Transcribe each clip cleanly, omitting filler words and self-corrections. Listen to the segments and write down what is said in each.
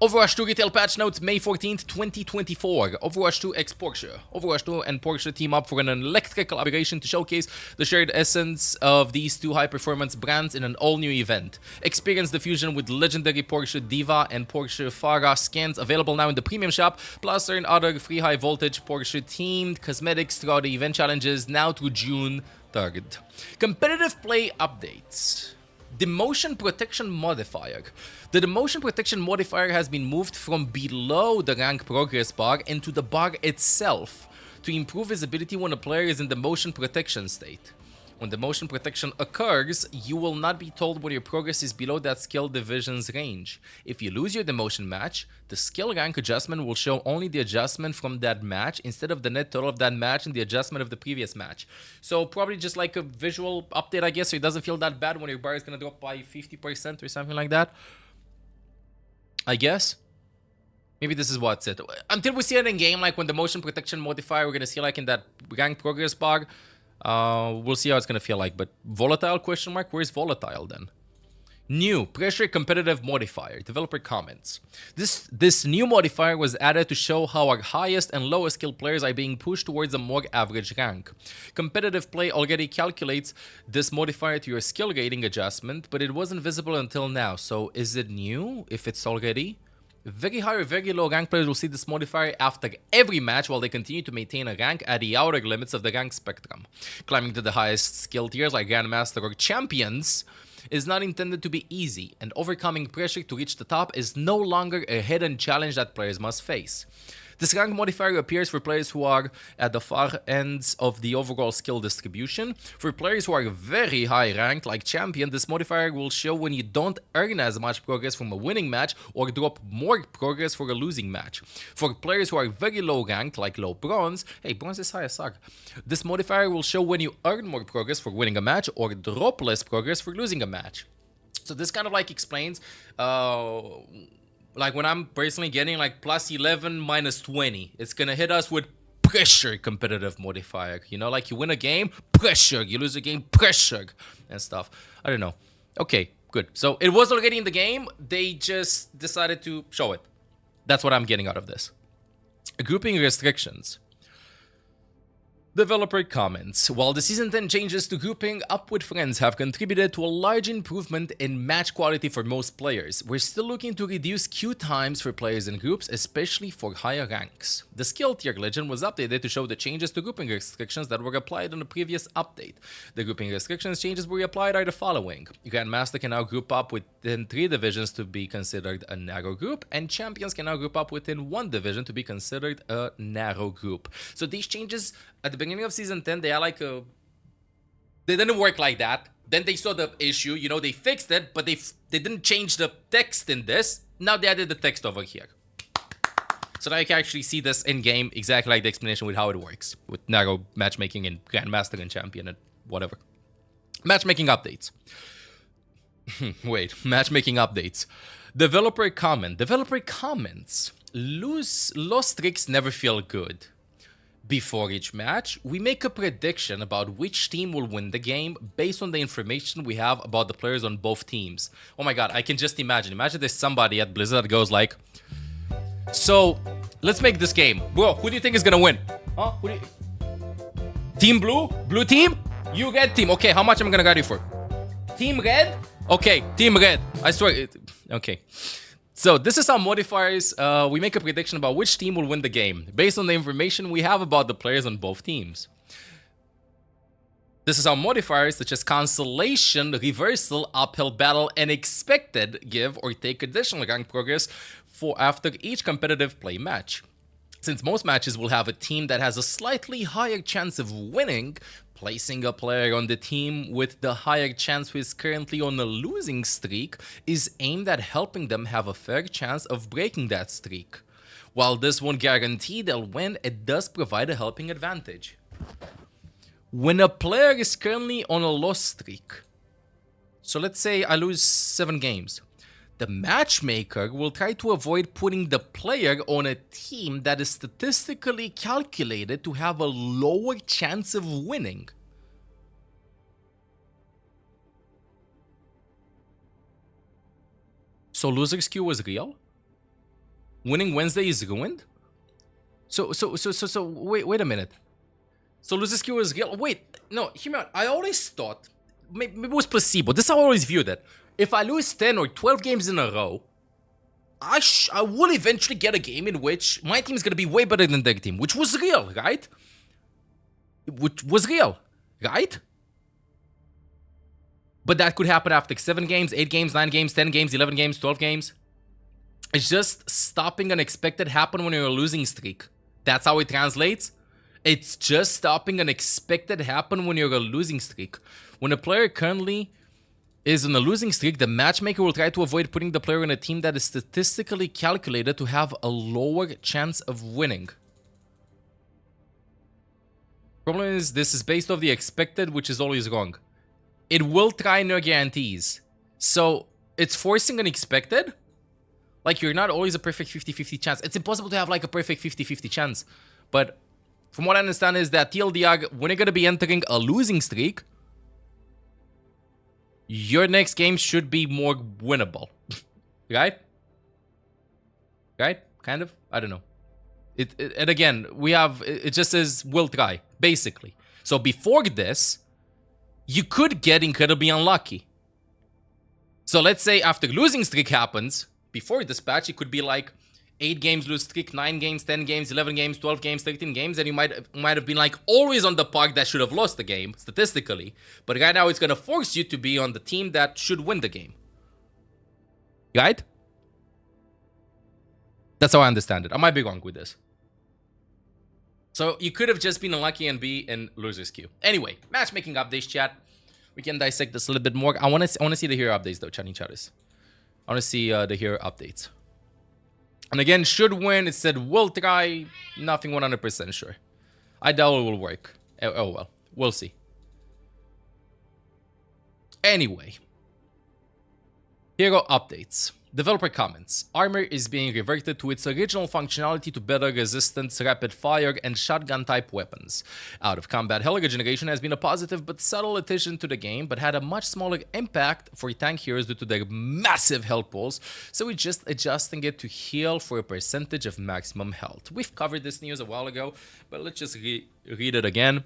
Overwatch 2 retail patch notes May 14th, 2024. Overwatch 2 x Porsche. Overwatch 2 and Porsche team up for an electric collaboration to showcase the shared essence of these two high-performance brands in an all-new event. Experience the fusion with legendary Porsche Diva and Porsche Farah skins available now in the premium shop, plus earn other free high-voltage Porsche-themed cosmetics throughout the event challenges now through June 3rd. Competitive play updates. The motion protection modifier. The motion protection modifier has been moved from below the rank progress bar into the bar itself to improve visibility when a player is in the motion protection state. When the motion protection occurs, you will not be told when your progress is below that skill division's range. If you lose your demotion match, the skill rank adjustment will show only the adjustment from that match instead of the net total of that match and the adjustment of the previous match. So probably just like a visual update, I guess, so it doesn't feel that bad when your bar is going to drop by 50% or something like that. I guess. Maybe this is what's it. Until we see it in game, like when the motion protection modifier, we're going to see like in that rank progress bar. We'll see how it's gonna feel like, but volatile question mark? Where's volatile then? New pressure competitive modifier. Developer comments. This new modifier was added to show how our highest and lowest skill players are being pushed towards a more average rank. Competitive play already calculates this modifier to your skill rating adjustment, but it wasn't visible until now. So is it new if it's already? Very high or very low rank players will see this modifier after every match while they continue to maintain a rank at the outer limits of the rank spectrum. Climbing to the highest skill tiers like Grandmaster or Champions is not intended to be easy, and overcoming pressure to reach the top is no longer a hidden challenge that players must face. This rank modifier appears for players who are at the far ends of the overall skill distribution. For players who are very high ranked, like Champion, this modifier will show when you don't earn as much progress from a winning match or drop more progress for a losing match. For players who are very low ranked, like low Bronze, hey, Bronze is high as fuck. This modifier will show when you earn more progress for winning a match or drop less progress for losing a match. So this kind of like explains like when I'm personally getting like plus 11 minus 20, it's gonna hit us with pressure competitive modifier. You know, like you win a game, pressure. You lose a game, pressure and stuff. I don't know. Okay, good. So it was already in the game. They just decided to show it. That's what I'm getting out of this. Grouping restrictions. Developer comments. While the Season 10 changes to grouping up with friends have contributed to a large improvement in match quality for most players, we're still looking to reduce queue times for players in groups, especially for higher ranks. The skill tier legend was updated to show the changes to grouping restrictions that were applied on the previous update. The grouping restrictions changes were applied are the following. Grandmaster can now group up within 3 divisions to be considered a narrow group, and Champions can now group up within 1 division to be considered a narrow group. So these changes at the beginning of Season 10, they are like they didn't work like that. Then they saw the issue, you know, they fixed it, but they didn't change the text in this. Now they added the text over here. So now you can actually see this in-game, exactly like the explanation with how it works. With narrow matchmaking and Grandmaster and Champion and whatever. Matchmaking updates. Wait, matchmaking updates. Developer comment. Developer comments. Lost streaks never feel good. Before each match, we make a prediction about which team will win the game based on the information we have about the players on both teams. Oh my god, I can just imagine. Imagine there's somebody at Blizzard that goes like, so, let's make this game. Bro, who do you think is gonna win? Huh? Team Blue? Blue team? You Red team. Okay, how much am I gonna guide you for? Team Red? Okay, Team Red. I swear. Okay. So this is how modifiers, we make a prediction about which team will win the game, based on the information we have about the players on both teams. This is how modifiers such as cancellation, reversal, uphill battle, and expected give or take additional rank progress for after each competitive play match. Since most matches will have a team that has a slightly higher chance of winning, placing a player on the team with the higher chance who is currently on a losing streak is aimed at helping them have a fair chance of breaking that streak. While this won't guarantee they'll win, it does provide a helping advantage. When a player is currently on a loss streak, so let's say I lose 7 games, the matchmaker will try to avoid putting the player on a team that is statistically calculated to have a lower chance of winning. So loser's queue was real? Winning Wednesday is ruined? So wait a minute. So loses Q is real. Wait, no, hear me out. I always thought, maybe it was placebo. This is how I always viewed it. If I lose 10 or 12 games in a row, I will eventually get a game in which my team is going to be way better than their team, which was real, right? Which was real, right? But that could happen after 7 games, 8 games, 9 games, 10 games, 11 games, 12 games. It's just stopping unexpected happen when you're a losing streak. That's how it translates. It's just stopping unexpected happen when you're a losing streak. When a player currently is on a losing streak, the matchmaker will try to avoid putting the player on a team that is statistically calculated to have a lower chance of winning. Problem is, this is based off the expected, which is always wrong. It will try no guarantees. So, it's forcing unexpected. Like, you're not always a perfect 50-50 chance. It's impossible to have, like, a perfect 50-50 chance. But from what I understand is that TLDR, when you're going to be entering a losing streak, your next game should be more winnable. Right? Right? Kind of? I don't know. And again, it just says will try, basically. So before this, you could get incredibly unlucky. So let's say after losing streak happens, before this patch, it could be like 8 games lose streak, 9 games, 10 games, 11 games, 12 games, 13 games, and you might have been like always on the park that should have lost the game, statistically. But right now, it's going to force you to be on the team that should win the game. Right? That's how I understand it. I might be wrong with this. So you could have just been unlucky and be in loser's queue. Anyway, matchmaking updates, chat. We can dissect this a little bit more. I want to see the hero updates, though, chatting chatters. I want to see the hero updates. And again, should win. It said will try. Nothing 100% sure. I doubt it will work. Oh well. We'll see. Anyway. Hero updates. Developer comments. Armor is being reverted to its original functionality to better resistance, rapid fire, and shotgun type weapons. Out of combat health regeneration has been a positive but subtle addition to the game, but had a much smaller impact for tank heroes due to their massive health pools, so we're just adjusting it to heal for a percentage of maximum health. We've covered this news a while ago, but let's just read it again.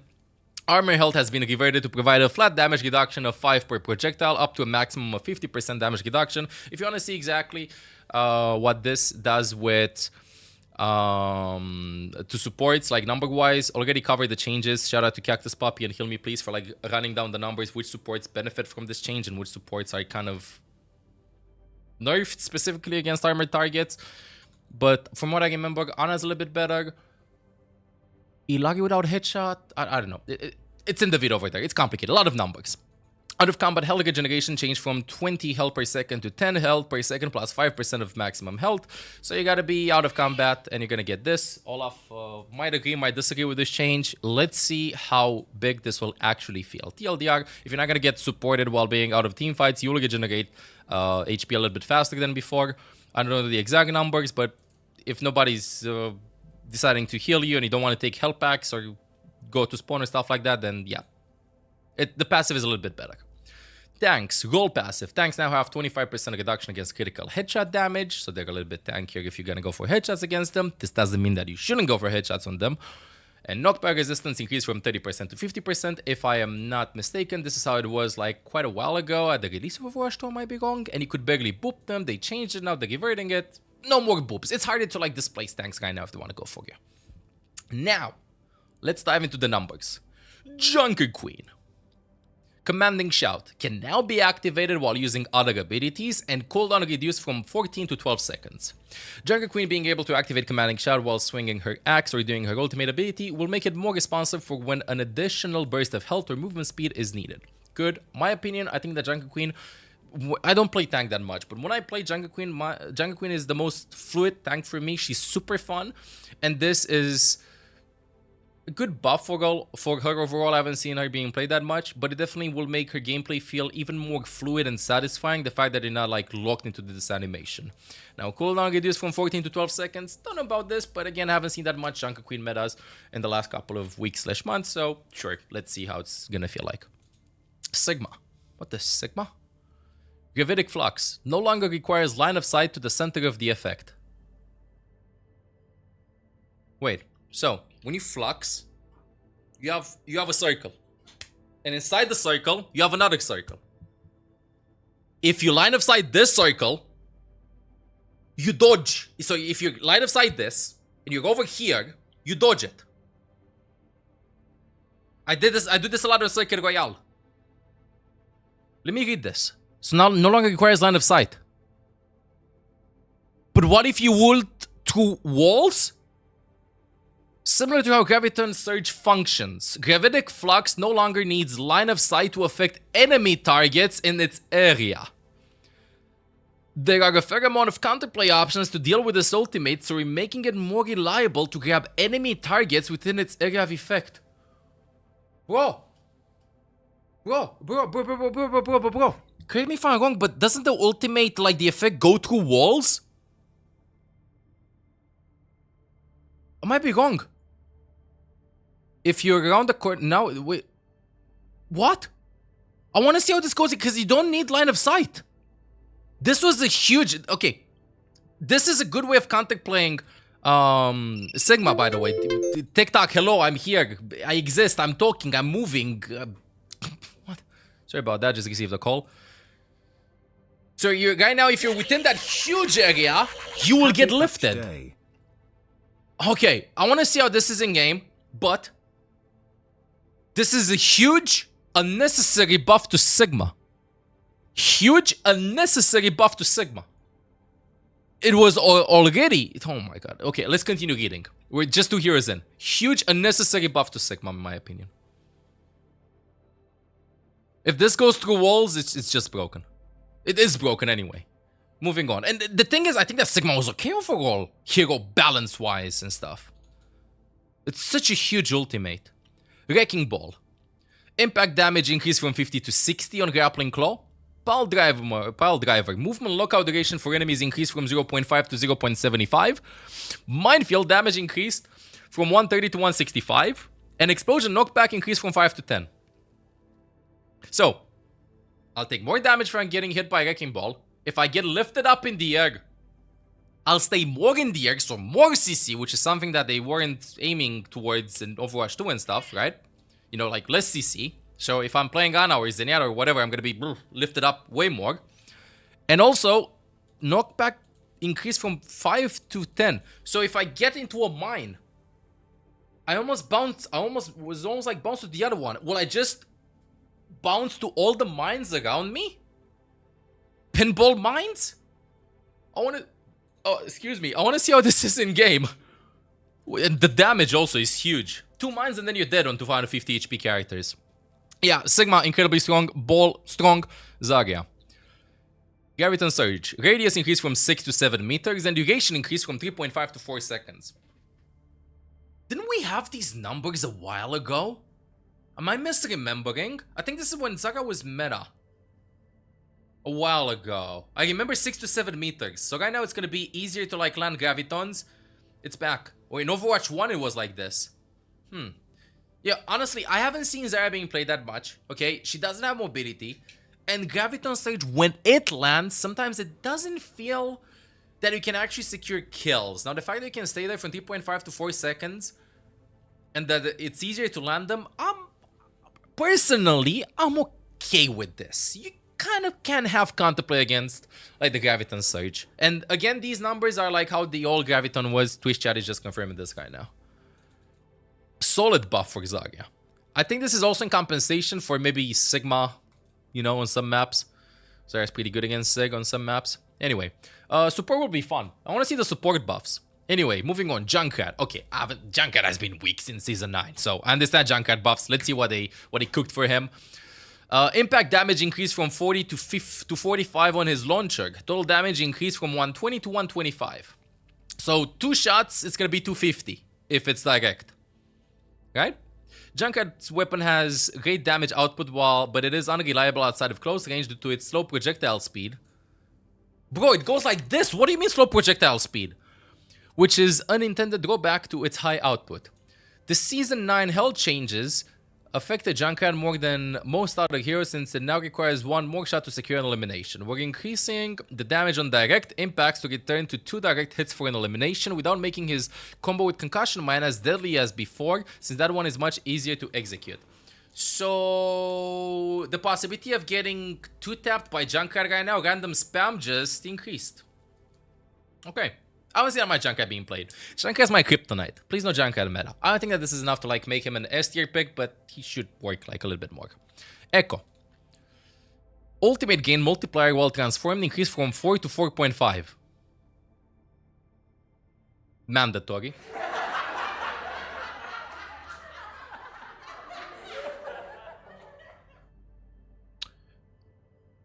Armor health has been reverted to provide a flat damage reduction of 5 per projectile, up to a maximum of 50% damage reduction. If you want to see exactly what this does with to supports, like number-wise, already covered the changes. Shout out to Cactus Puppy and Heal Me Please for like running down the numbers, which supports benefit from this change and which supports are kind of nerfed specifically against armored targets. But from what I remember, Ana's a little bit better. Ilagi without headshot? I don't know. It's in the video over there. It's complicated. A lot of numbers. Out of combat health regeneration changed from 20 health per second to 10 health per second plus 5% of maximum health. So you gotta be out of combat and you're gonna get this. Olaf might agree, might disagree with this change. Let's see how big this will actually feel. TLDR, if you're not gonna get supported while being out of team fights, you will regenerate HP a little bit faster than before. I don't know the exact numbers, but if nobody's deciding to heal you and you don't want to take health packs or go to spawn or stuff like that, then yeah. The passive is a little bit better. Tanks, roll passive. Tanks now have 25% reduction against critical headshot damage, so they're a little bit tankier if you're going to go for headshots against them. This doesn't mean that you shouldn't go for headshots on them. And knockback resistance increased from 30% to 50%. If I am not mistaken, this is how it was like quite a while ago at the release of Overwatch 2, I might be wrong. And you could barely boop them. They changed it now, they're reverting it. No more boops. It's harder to like displace tanks right now if they want to go for you. Now, let's dive into the numbers. Junker Queen. Commanding Shout can now be activated while using other abilities and cooldown reduced from 14 to 12 seconds. Junker Queen being able to activate Commanding Shout while swinging her axe or doing her ultimate ability will make it more responsive for when an additional burst of health or movement speed is needed. Good. My opinion, I think that Junker Queen, I don't play tank that much, but when I play Junker Queen, Junker Queen is the most fluid tank for me. She's super fun, and this is a good buff for her overall. I haven't seen her being played that much, but it definitely will make her gameplay feel even more fluid and satisfying, the fact that you're not like locked into this animation. Now, cooldown reduced from 14 to 12 seconds. Don't know about this, but again, I haven't seen that much Junker Queen metas in the last couple of weeks/months, so sure, let's see how it's gonna feel like. Sigma. What the Sigma? Gravitic Flux no longer requires line of sight to the center of the effect. Wait. So when you flux, you have a circle, and inside the circle you have another circle. If you line of sight this circle, you dodge. So if you line of sight this and you go over here, you dodge it. I do this a lot in Circuit Royale. Let me read this. So now no longer requires line of sight. But what if you ult through walls? Similar to how Graviton Surge functions, Gravitic Flux no longer needs line of sight to affect enemy targets in its area. There are a fair amount of counterplay options to deal with this ultimate, so we're making it more reliable to grab enemy targets within its area of effect. Bro. Correct me if I'm wrong, but doesn't the ultimate, like, the effect go through walls? I might be wrong. If you're around the corner now, wait. What? I want to see how this goes because you don't need line of sight. This was a huge. Okay, this is a good way of counterplaying Sigma. By the way, TikTok, hello, I'm here. I exist. I'm talking. I'm moving. What? Sorry about that. Just received a call. So you're right now. If you're within that huge area, you will get lifted. Okay, I want to see how this is in game, but this is a huge, unnecessary buff to Sigma. Huge, unnecessary buff to Sigma. It was already... Oh my god. Okay, let's continue reading. We're just 2 heroes in. Huge, unnecessary buff to Sigma, in my opinion. If this goes through walls, it's just broken. It is broken anyway. Moving on. And the thing is, I think that Sigma was okay overall, hero balance-wise and stuff. It's such a huge ultimate. Wrecking Ball. Impact damage increased from 50 to 60 on Grappling Claw. Pile Driver. Movement lockout duration for enemies increased from 0.5 to 0.75. Minefield damage increased from 130 to 165. And Explosion knockback increased from 5 to 10. So, I'll take more damage from getting hit by Wrecking Ball. If I get lifted up in the air, I'll stay more in the air, so more CC, which is something that they weren't aiming towards in Overwatch 2 and stuff, right? You know, like less CC. So if I'm playing Ana or Zenyatta or whatever, I'm gonna be lifted up way more. And also, knockback increased from 5 to 10. So if I get into a mine, I almost was like bounced to the other one. Will I just bounce to all the mines around me? Pinball mines? I want to... Oh, excuse me. I want to see how this is in game. And the damage also is huge. 2 mines and then you're dead on 250 HP characters. Yeah, Sigma, incredibly strong. Ball, strong. Zarya. Graviton Surge. Radius increased from 6 to 7 meters and duration increased from 3.5 to 4 seconds. Didn't we have these numbers a while ago? Am I misremembering? I think this is when Zarya was meta. A while ago. I remember 6 to 7 meters. So right now it's gonna be easier to like land Gravitons. It's back. Or in Overwatch 1 it was like this. Yeah, honestly, I haven't seen Zarya being played that much. Okay, she doesn't have mobility. And Graviton Surge, when it lands, sometimes it doesn't feel that you can actually secure kills. Now, the fact that you can stay there from 3.5 to 4 seconds and that it's easier to land them, personally, I'm okay with this. You kind of can have counterplay against like the Graviton Surge. And again, these numbers are like how the old Graviton was. Twitch chat is just confirming this right now. Solid buff for Zarya. I think this is also in compensation for maybe Sigma, you know, on some maps. Zarya's pretty good against Sig on some maps. Anyway, support will be fun. I want to see the support buffs. Anyway, moving on. Junkrat. Okay, Junkrat has been weak since Season 9, so I understand Junkrat buffs. Let's see what they cooked for him. Impact damage increased from 40 to 45 on his launcher. Total damage increased from 120 to 125. So 2 shots, it's gonna be 250 if it's direct. Right? Junkrat's weapon has great damage output but it is unreliable outside of close range due to its slow projectile speed. Bro, it goes like this. What do you mean slow projectile speed? Which is unintended drawback to its high output. The Season 9 health changes affected Junkrat more than most other heroes since it now requires one more shot to secure an elimination. We're increasing the damage on direct impacts to return to 2 direct hits for an elimination without making his combo with Concussion Mine as deadly as before, since that one is much easier to execute. So the possibility of getting 2-tapped by Junkrat right now, random spam, just increased. Okay. I don't see that much Junkrat being played. Junkrat's my kryptonite. Please no Junkrat meta. I don't think that this is enough to like make him an S tier pick, but he should work like a little bit more. Echo. Ultimate gain multiplier while transformed increased from 4 to 4.5. Mandatory.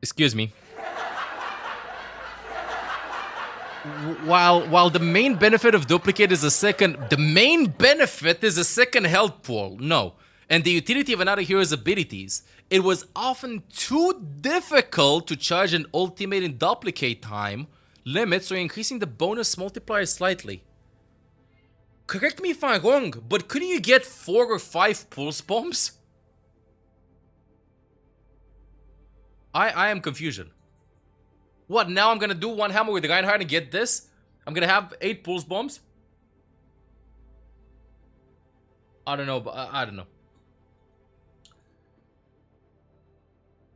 Excuse me. While the main benefit of duplicate is a second health pool, no, and the utility of another hero's abilities, it was often too difficult to charge an ultimate in duplicate time limit, so increasing the bonus multiplier slightly. Correct me if I'm wrong, but couldn't you get 4 or 5 pulse bombs? I am confusion. What, now I'm gonna do one hammer with Reinhardt and get this? I'm gonna have 8 pulse bombs? I don't know, but I don't know.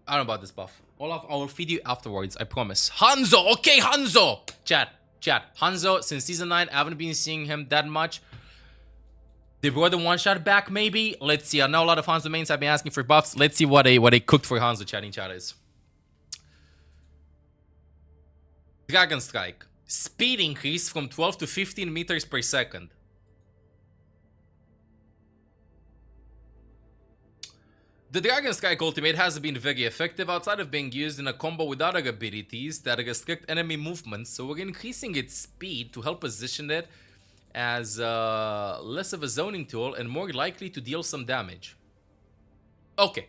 I don't know about this buff. Olaf, I will feed you afterwards, I promise. Hanzo! Okay, Hanzo! Chat. Hanzo, since season 9, I haven't been seeing him that much. They brought the one-shot back, maybe? Let's see. I know a lot of Hanzo mains have been asking for buffs. Let's see what they cooked for Hanzo chatting chat is. Dragon Strike. Speed increase from 12 to 15 meters per second. The Dragon Strike ultimate has been very effective outside of being used in a combo with other abilities that restrict enemy movements, so we're increasing its speed to help position it as less of a zoning tool and more likely to deal some damage. Okay,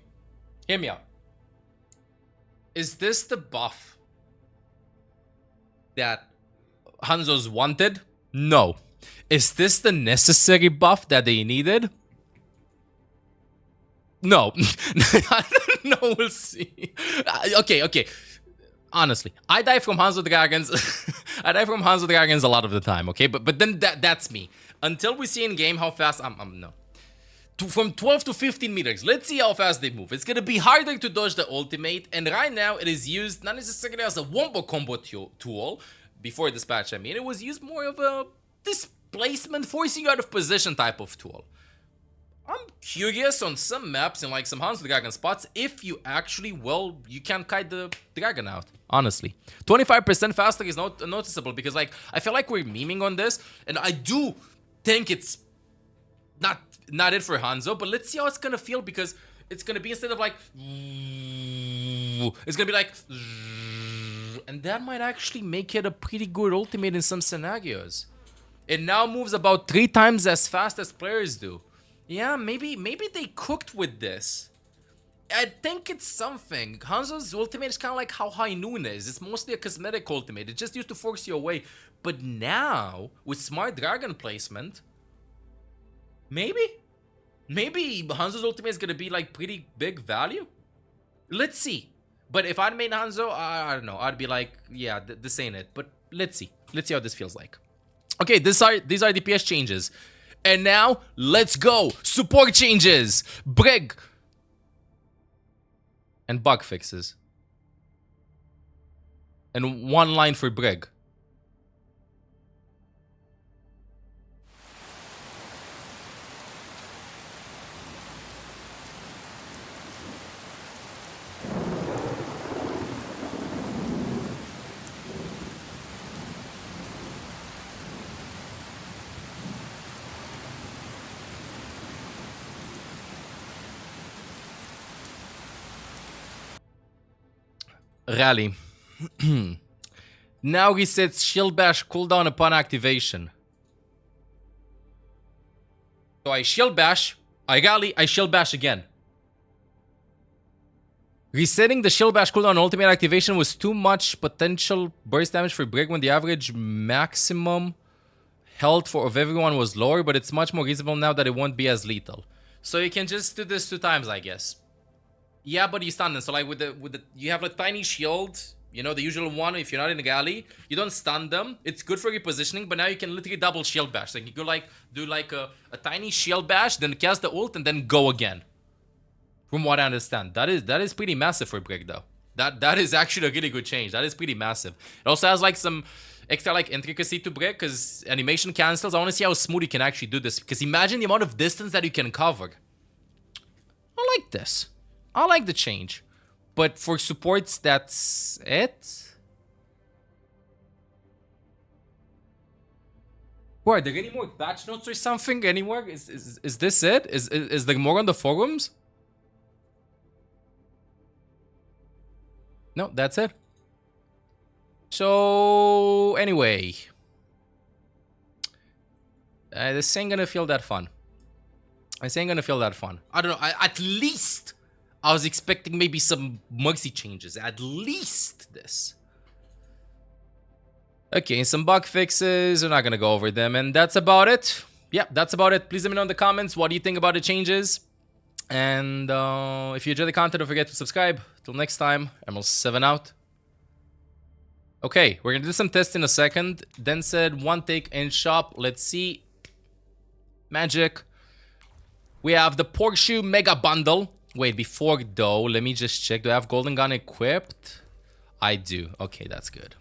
hear me out. Is this the buff that Hanzo's wanted? No. Is this the necessary buff that they needed? No. I don't know, we'll see. Okay. Honestly, I die from Hanzo Dragons. I die from Hanzo Dragons a lot of the time, okay? But then that's me. Until we see in game how fast no. From 12 to 15 meters. Let's see how fast they move. It's gonna be harder to dodge the ultimate, and right now it is used not necessarily as a wombo combo tool, before this patch I mean, it was used more of a displacement, forcing you out of position type of tool. I'm curious on some maps and like some Hanzo Dragon spots if you actually, well, you can kite the dragon out, honestly. 25% faster is not noticeable because like, I feel like we're memeing on this, and I do think it's not it for Hanzo, but let's see how it's gonna feel because it's gonna be instead of like, it's gonna be like, and that might actually make it a pretty good ultimate in some scenarios. It now moves about 3 times as fast as players do. Yeah, maybe they cooked with this. I think it's something. Hanzo's ultimate is kind of like how High Noon is. It's mostly a cosmetic ultimate. It's just used to force you away. But now, with smart dragon placement, maybe Hanzo's ultimate is gonna be like pretty big value. Let's see. But if I'd made Hanzo, I don't know. I'd be like, yeah, this ain't it. But let's see. Let's see how this feels like. Okay, these are DPS changes. And now, let's go. Support changes. Brig. And bug fixes. And one line for Brig. Rally. Now resets Shield Bash cooldown upon activation. So I Shield Bash, I rally, I Shield Bash again. Resetting the Shield Bash cooldown on ultimate activation was too much potential burst damage for Brig when the average maximum health of everyone was lower, but it's much more reasonable now that it won't be as lethal. So you can just do this 2 times, I guess. Yeah, but you stun them. So like with the you have a tiny shield, you know, the usual one. If you're not in the galley, you don't stun them. It's good for repositioning, but now you can literally double shield bash. Like you go like do like a tiny shield bash, then cast the ult, and then go again. From what I understand, that is pretty massive for Brick though. That is actually a really good change. That is pretty massive. It also has like some extra like intricacy to Brick because animation cancels. I want to see how smooth you can actually do this, because imagine the amount of distance that you can cover. I like this. I like the change. But for supports, that's it. What, are there any more patch notes or something anywhere? Is this it? Is there more on the forums? No, that's it. So, anyway. This ain't gonna feel that fun. This ain't gonna feel that fun. I don't know. At least I was expecting maybe some Mercy changes. At least this. Okay, some bug fixes. We're not gonna go over them. And that's about it. Yeah, that's about it. Please let me know in the comments what do you think about the changes. And if you enjoy the content, don't forget to subscribe. Till next time, ML7 out. Okay, we're gonna do some tests in a second. Then said 1 take in shop. Let's see. Magic. We have the Porsche Mega Bundle. Wait, before though, let me just check. Do I have Golden Gun equipped? I do. Okay, that's good.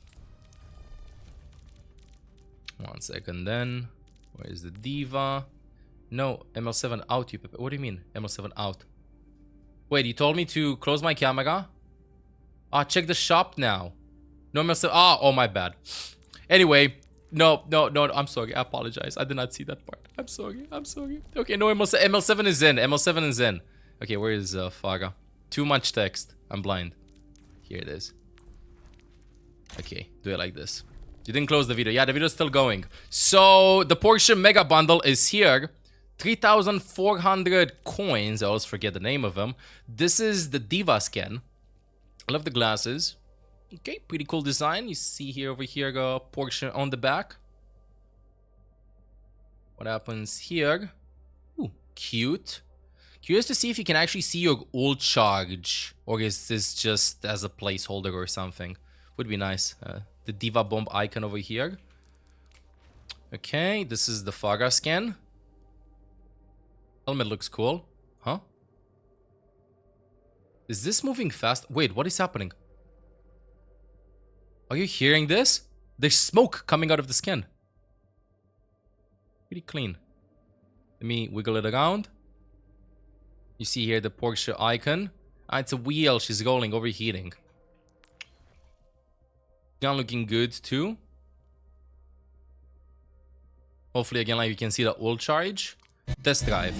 1 second then. Where is the Diva? No, ML7 out. What do you mean, ML7 out? Wait, you told me to close my camera? Ah, check the shop now. No, ML7. Ah, oh, my bad. Anyway, no, I'm sorry. I apologize. I did not see that part. I'm sorry. Okay, no, ML7 is in. ML7 is in. Okay, where is Faga? Too much text. I'm blind. Here it is. Okay, do it like this. You didn't close the video. Yeah, the video's still going. So, the Porsche Mega Bundle is here. 3,400 coins. I always forget the name of them. This is the Diva skin. I love the glasses. Okay, pretty cool design. You see here, over here, Porsche on the back. What happens here? Ooh, cute. Curious to see if you can actually see your ult charge, or is this just as a placeholder or something? Would be nice. The Diva Bomb icon over here. Okay, this is the Faga skin. Helmet looks cool. Huh? Is this moving fast? Wait, what is happening? Are you hearing this? There's smoke coming out of the skin. Pretty clean. Let me wiggle it around. You see here the Porsche icon. Ah, it's a wheel. She's rolling, overheating. Gun looking good too. Hopefully again, like you can see the ult charge. Test drive.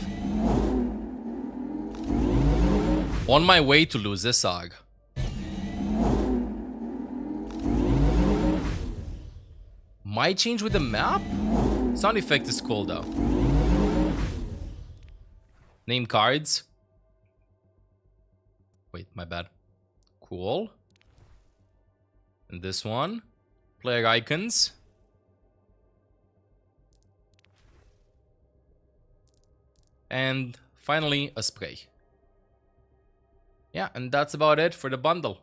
On my way to lose this AUG. Might change with the map? Sound effect is cool though. Name cards. Wait, my bad. Cool. And this one. Player icons. And finally, a spray. Yeah, and that's about it for the bundle.